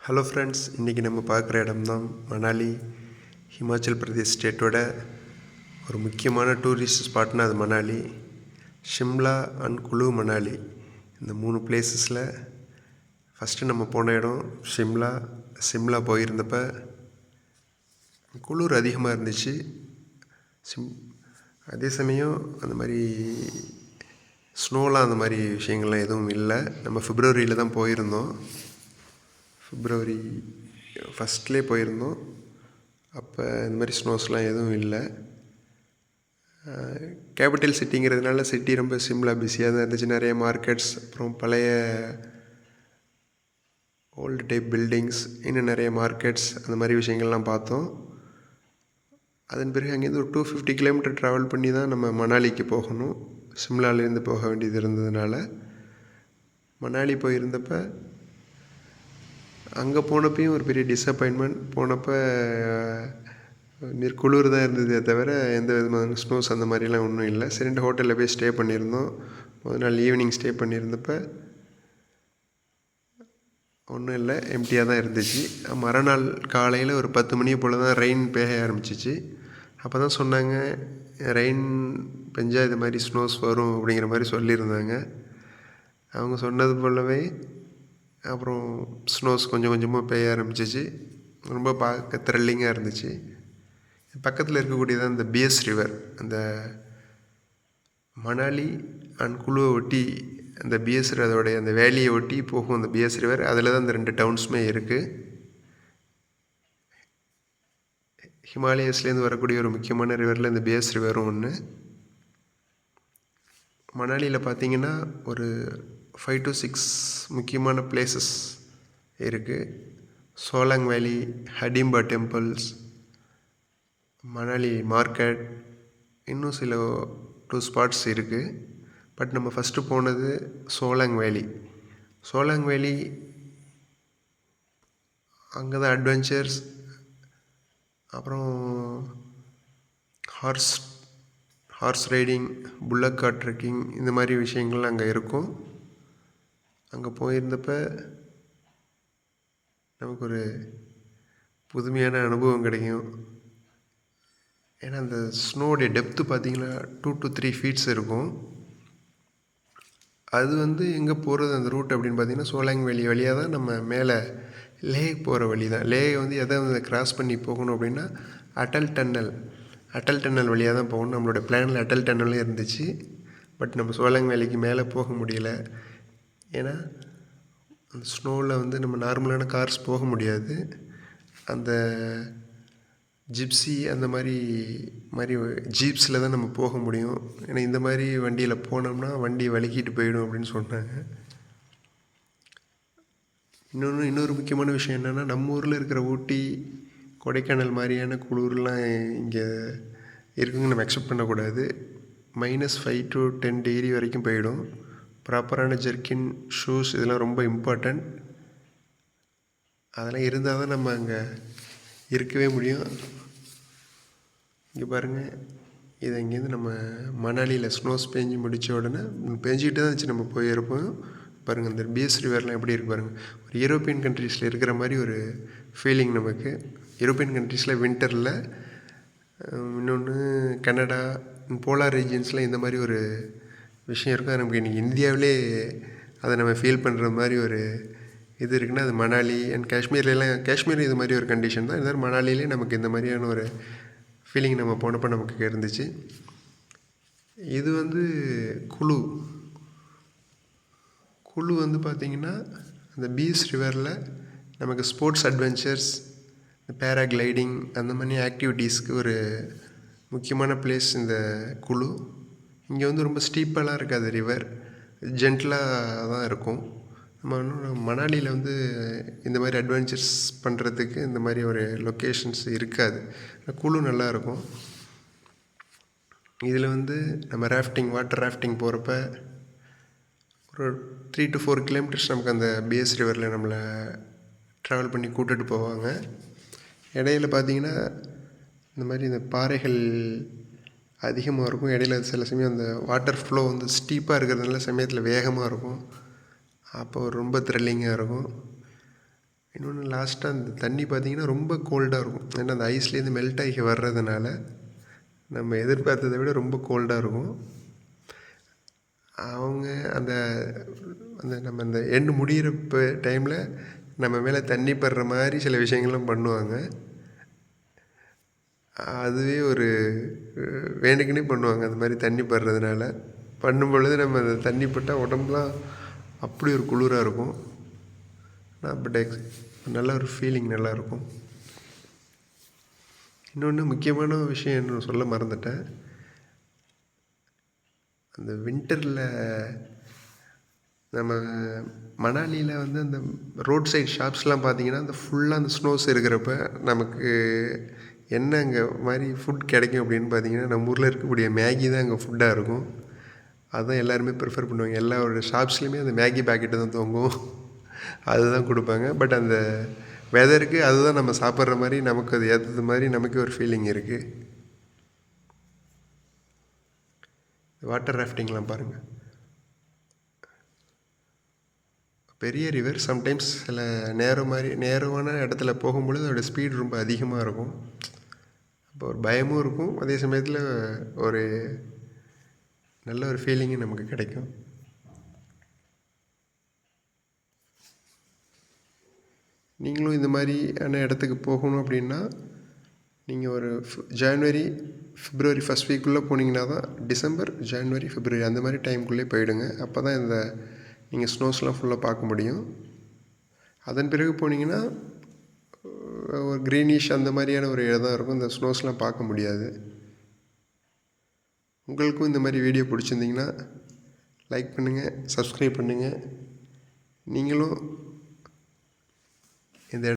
Hello friends, இன்றைக்கி நம்ம பார்க்குற இடம் தான் மணாலி. ஹிமாச்சல் பிரதேஷ் ஸ்டேட்டோட ஒரு முக்கியமான டூரிஸ்ட் ஸ்பாட்னா அது மணாலி. ஷிம்லா அண்ட் குலு மணாலி இந்த 3 பிளேசஸில் ஃபஸ்ட்டு நம்ம போன இடம் சிம்லா போயிருந்தப்போ குளிர் அதிகமாக இருந்துச்சு. அதே சமயம் அந்த மாதிரி ஸ்னோலாம் அந்த மாதிரி விஷயங்கள்லாம் எதுவும் இல்லை. நம்ம பிப்ரவரியில் தான் போயிருந்தோம். பிப்ரவரி ஃபஸ்ட்லேயே போயிருந்தோம். அப்போ இந்த மாதிரி ஸ்னோஸ்லாம் எதுவும் இல்லை. கேபிட்டல் சிட்டிங்கிறதுனால சிட்டி ரொம்ப பிஸியாக தான் இருந்துச்சு. நிறைய மார்க்கெட்ஸ், அப்புறம் பழைய ஓல்டு டைப் பில்டிங்ஸ், இன்னும் நிறைய மார்க்கெட்ஸ், அந்த மாதிரி விஷயங்கள்லாம் பார்த்தோம். அதன் பிறகு அங்கேருந்து ஒரு 250 கிலோமீட்டர் ட்ராவல் பண்ணி தான் நம்ம மணாலிக்கு போகணும். சிம்லாலேருந்து போக வேண்டியது இருந்ததுனால மணாலி போயிருந்தப்போ அங்கே போனப்பையும் ஒரு பெரிய டிஸப்பாயின்மெண்ட். போனப்போ குளிர் தான் இருந்ததே தவிர எந்த விதமான ஸ்னோஸ் அந்த மாதிரிலாம் ஒன்றும் இல்லை. சரிண்டு ஹோட்டலில் போய் ஸ்டே பண்ணியிருந்தோம். முதல் நாள் ஈவினிங் ஸ்டே பண்ணியிருந்தப்போ ஒன்றும் இல்லை, எம்டியாக தான் இருந்துச்சு. மறுநாள் காலையில் ஒரு 10 மணி போல் தான் ரெயின் பெய்ய ஆரம்பிச்சிச்சு. அப்போ தான் சொன்னாங்க, ரெயின் பெஞ்சால் இது மாதிரி ஸ்னோஸ் வரும் அப்படிங்கிற மாதிரி சொல்லியிருந்தாங்க. அவங்க சொன்னது போலவே அப்புறம் ஸ்னோஸ் கொஞ்சம் கொஞ்சமாக பெய்ய ஆரம்பிச்சிச்சு. ரொம்ப பார்க்க த்ரில்லிங்காக இருந்துச்சு. பக்கத்தில் இருக்கக்கூடியதான் இந்த பிஎஸ் ரிவர். அந்த மணாலி அண்ட் குலுவை ஒட்டி அந்த பிஎஸ் அதோடைய அந்த வேலியை ஒட்டி போகும் அந்த பிஎஸ் ரிவர். அதில் தான் இந்த 2 டவுன்ஸுமே இருக்குது. ஹிமாலயஸ்லேருந்து வரக்கூடிய ஒரு முக்கியமான ரிவரில் இந்த பிஎஸ் ரிவரும் ஒன்று. மணாலியில் பார்த்திங்கன்னா ஒரு 5 to 6 முக்கியமான பிளேசஸ் இருக்குது. சோலாங் வேலி, ஹடிம்பா டெம்பிள்ஸ், மணாலி மார்க்கெட், இன்னும் சில 2 ஸ்பாட்ஸ் இருக்குது. பட் நம்ம ஃபஸ்ட்டு போனது சோலாங் வேலி. அங்கே தான் அட்வென்ச்சர்ஸ், அப்புறம் horse riding, bullock card trekking, இந்த மாதிரி விஷயங்கள்லாம் அங்கே இருக்கும். அங்கே போயிருந்தப்போ நமக்கு ஒரு புதுமையான அனுபவம் கிடைக்கும். ஏன்னா அந்த ஸ்னோடைய டெப்த்து பார்த்திங்கன்னா 2 to 3 ஃபீட்ஸ் இருக்கும். அது எங்கே போகிறது அந்த ரூட் அப்படின்னு பார்த்திங்கன்னா சோலாங் வேலி வழியாக தான் நம்ம மேலே லே போகிற வழி தான். லே எதை கிராஸ் பண்ணி போகணும் அப்படின்னா அட்டல் டன்னல் வழியாக தான் போகணும். நம்மளோட பிளானில் அட்டல் டன்னலே இருந்துச்சு. பட் நம்ம சோலாங் வேலிக்கு மேலே போக முடியல. ஏன்னா அந்த ஸ்னோவில் நம்ம நார்மலான கார்ஸ் போக முடியாது. அந்த ஜிப்ஸி அந்த மாதிரி ஜீப்ஸில் தான் நம்ம போக முடியும். ஏன்னா இந்த மாதிரி வண்டியில் போனோம்னா வண்டி வலிக்கிட்டு போயிடும் அப்படின்னு சொன்னாங்க. இன்னொரு முக்கியமான விஷயம் என்னென்னா, நம்ம ஊரில் இருக்கிற ஊட்டி, கொடைக்கானல் மாதிரியான குளிர்லாம் இங்கே இருக்குன்னு நம்ம எக்ஸ்பெக்ட் பண்ணக்கூடாது. -5 to 10 டிகிரி வரைக்கும் போயிடும். ப்ராப்பரான ஜெர்கின், ஷூஸ் இதெல்லாம் ரொம்ப இம்பார்ட்டண்ட். அதெல்லாம் இருந்தால் தான் நம்ம அங்கே இருக்கவே முடியும். இங்கே பாருங்கள், இது இங்கேருந்து நம்ம மணாலியில் ஸ்னோஸ் பேஞ்சு முடித்த உடனே பேஞ்சிக்கிட்டு தான் இருந்துச்சு. நம்ம போயிருப்போம். பாருங்கள் இந்த பிஎஸ் ரிவர்லாம் எப்படி இருக்குது பாருங்கள். ஒரு யூரோப்பியன் கண்ட்ரீஸில் இருக்கிற மாதிரி ஒரு ஃபீலிங் நமக்கு. யூரோப்பியன் கண்ட்ரீஸில் வின்டரில், இன்னொன்று கனடா, போலார் ரீஜியன்ஸில் இந்த மாதிரி ஒரு விஷயம் இருக்கும். அது நமக்கு இன்றைக்கி இந்தியாவிலே அதை நம்ம ஃபீல் பண்ணுற மாதிரி ஒரு இது இருக்குன்னா அது மணாலி அண்ட் காஷ்மீர் இது மாதிரி ஒரு கண்டிஷன் தான். இருந்தாலும் மணாலியிலே நமக்கு இந்த மாதிரியான ஒரு ஃபீலிங் நம்ம போனப்போ நமக்கு இருந்துச்சு. இது குழு பார்த்திங்கன்னா அந்த பீஸ் ரிவரில் நமக்கு ஸ்போர்ட்ஸ் அட்வென்ச்சர்ஸ், பேராகிளைடிங் அந்த மாதிரி ஆக்டிவிட்டீஸ்க்கு ஒரு முக்கியமான பிளேஸ் இந்த குழு. இங்கே ரொம்ப ஸ்டீப்பெல்லாம் இருக்காது. ரிவர் ஜென்டிலாக தான் இருக்கும். நம்ம மணாலியில் இந்த மாதிரி அட்வென்ச்சர்ஸ் பண்ணுறதுக்கு இந்த மாதிரி ஒரு லொக்கேஷன்ஸ் இருக்காது. குழு நல்லாயிருக்கும். இதில் நம்ம வாட்டர் ராஃப்டிங் போகிறப்ப ஒரு 3 to 4 கிலோமீட்டர்ஸ் நமக்கு அந்த பிஎஸ் ரிவரில் நம்மளை ட்ராவல் பண்ணி கூட்டிகிட்டு போவாங்க. இடையில பார்த்திங்கன்னா இந்த மாதிரி இந்த பாறைகள் அதிகமாக இருக்கும். இடையில சில சமயம் அந்த வாட்டர் ஃப்ளோ ஸ்டீப்பாக இருக்கிறதுனால சமயத்தில் வேகமாக இருக்கும். அப்போ ரொம்ப த்ரில்லிங்காக இருக்கும். இன்னொன்று லாஸ்ட்டாக அந்த தண்ணி பார்த்திங்கன்னா ரொம்ப கோல்டாக இருக்கும். ஏன்னா அந்த ஐஸ்லேருந்து மெல்ட் ஆகி வர்றதுனால நம்ம எதிர்பார்த்ததை விட ரொம்ப கோல்டாக இருக்கும். அவங்க அந்த அந்த நம்ம அந்த எண்டு முடியிற டைமில் நம்ம மேலே தண்ணி படுற மாதிரி சில விஷயங்கள்லாம் பண்ணுவாங்க. அதுவே ஒரு வேணுக்குன்னே பண்ணுவாங்க. அந்த மாதிரி தண்ணி படுறதுனால பண்ணும் பொழுது நம்ம அந்த தண்ணி பட்டால் உடம்புலாம் அப்படி ஒரு குளிராக இருக்கும். பட் நல்ல ஒரு ஃபீலிங் நல்லாயிருக்கும். இன்னொன்று முக்கியமான விஷயம் என்ன சொல்ல மறந்துட்டேன். அந்த வின்டரில் நம்ம மணாலியில் வந்து அந்த ரோட் சைட் ஷாப்ஸ்லாம் பார்த்திங்கன்னா அந்த ஃபுல்லாக அந்த ஸ்னோஸ் இருக்கிறப்ப நமக்கு என்ன அங்கே மாதிரி ஃபுட் கிடைக்கும் அப்படின்னு பார்த்திங்கன்னா நம்ம ஊரில் இருக்கக்கூடிய மேகி தான் அங்கே ஃபுட்டாக இருக்கும். அதுதான் எல்லாருமே ப்ரிஃபர் பண்ணுவாங்க. எல்லா ஒரு ஷாப்ஸ்லேயுமே அந்த மேகி பேக்கெட்டு தான் தொங்கும். அதுதான் கொடுப்பாங்க. பட் அந்த வெதருக்கு அதுதான் நம்ம சாப்பிட்ற மாதிரி நமக்கு அது ஏற்றது மாதிரி நமக்கு ஒரு ஃபீலிங் இருக்குது. வாட்டர் ராஃப்டிங்லாம் பாருங்கள். பெரிய ரிவர் சம்டைம்ஸ் சில நேரமான இடத்துல போகும்பொழுது அதோடய ஸ்பீடு ரொம்ப அதிகமாக இருக்கும். அப்போ ஒரு பயமும் இருக்கும். அதே சமயத்தில் ஒரு நல்ல ஒரு ஃபீலிங்கும் நமக்கு கிடைக்கும். நீங்களும் இந்த மாதிரியான இடத்துக்கு போகணும் அப்படின்னா நீங்கள் ஒரு பிப்ரவரி ஃபஸ்ட் வீக்குள்ளே போனீங்கன்னா தான் டிசம்பர், ஜனவரி, பிப்ரவரி அந்த மாதிரி டைமுக்குள்ளே போயிடுங்க. அப்போ தான் இந்த நீங்கள் ஸ்னோஸ்லாம் ஃபுல்லாக பார்க்க முடியும். அதன் பிறகு போனீங்கன்னா ஒரு க்ரீனிஷ் அந்த மாதிரியான ஒரு இடம் இருக்கும். இந்த ஸ்னோஸ்லாம் பார்க்க முடியாது. உங்களுக்கும் இந்த மாதிரி வீடியோ பிடிச்சிருந்திங்கன்னா லைக் பண்ணுங்கள், சப்ஸ்கிரைப் பண்ணுங்கள். நீங்களும்